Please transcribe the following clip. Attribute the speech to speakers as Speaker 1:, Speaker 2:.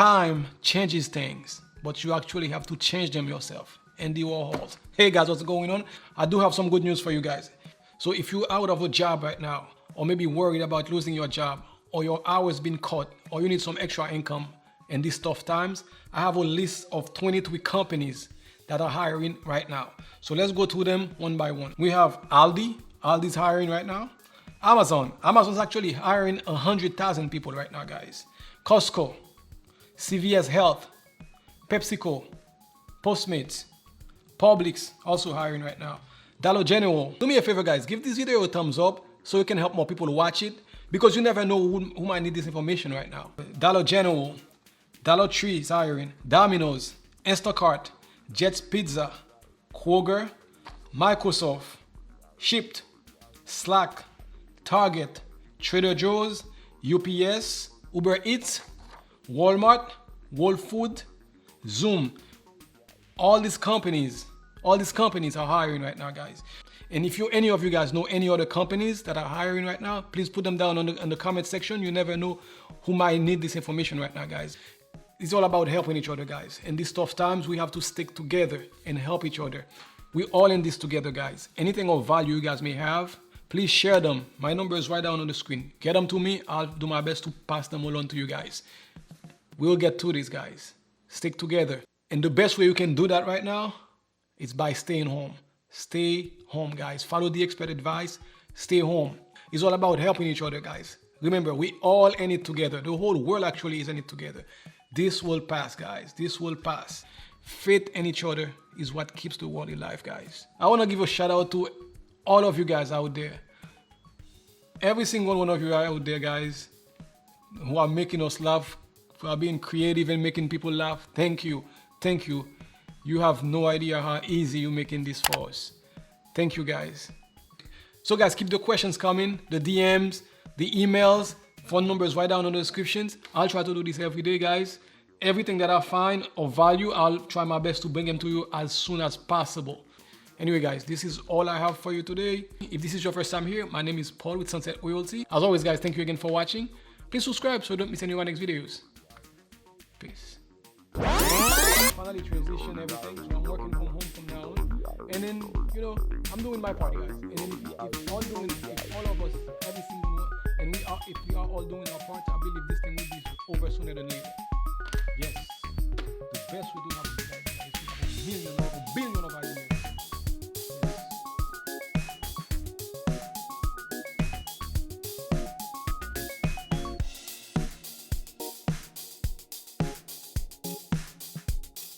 Speaker 1: Time changes things, but you actually have to change them yourself. Andy Warhol. Hey guys, what's going on? I do have some good news for you guys. So if you're out of a job right now, or maybe worried about losing your job, or your hours been cut, or you need some extra income in these tough times, I have a list of 23 companies that are hiring right now. So let's go through them one by one. We have Aldi. Aldi's hiring right now. Amazon's actually hiring 100,000 people right now, guys. Costco, CVS Health, Pepsico, Postmates, Publix also hiring right now. Dollar General. Do me a favor, guys. Give this video a thumbs up so you can help more people watch it, because you never know who might need this information right now. Dollar General, Dollar Tree is hiring. Domino's, Instacart, Jets Pizza, Kroger, Microsoft, Shipt, Slack, Target, Trader Joe's, UPS, Uber Eats, Walmart, Whole Foods, Zoom. All these companies are hiring right now, guys. And if any of you guys know any other companies that are hiring right now, please put them down in the comment section. You never know who might need this information right now, guys. It's all about helping each other, guys. In these tough times, we have to stick together and help each other. We're all in this together, guys. Anything of value you guys may have, please share them. My number is right down on the screen. Get them to me. I'll do my best to pass them along to you guys. We'll get through this, guys. Stick together. And the best way you can do that right now is by staying home. Stay home, guys. Follow the expert advice. Stay home. It's all about helping each other, guys. Remember, we all in it together. The whole world actually is in it together. This will pass, guys. This will pass. Faith in each other is what keeps the world alive, guys. I want to give a shout out to all of you guys out there. Every single one of you out there, guys, who are making us laugh, who are being creative and making people laugh. Thank you. Thank you. You have no idea how easy you're making this for us. Thank you, guys. So, guys, keep the questions coming, the DMs, the emails, phone numbers right down in the descriptions. I'll try to do this every day, guys. Everything that I find of value, I'll try my best to bring them to you as soon as possible. Anyway, guys, this is all I have for you today. If this is your first time here, my name is Paul with Sunset Royalty. As always, guys, thank you again for watching. Please subscribe so you don't miss any of my next videos. Peace. Finally transition everything, so I'm working from home from now on. And then, I'm doing my part, guys. And then if all of us, every single one, and if we are all doing our part, I believe this thing will be over sooner than later. Yes, the best we do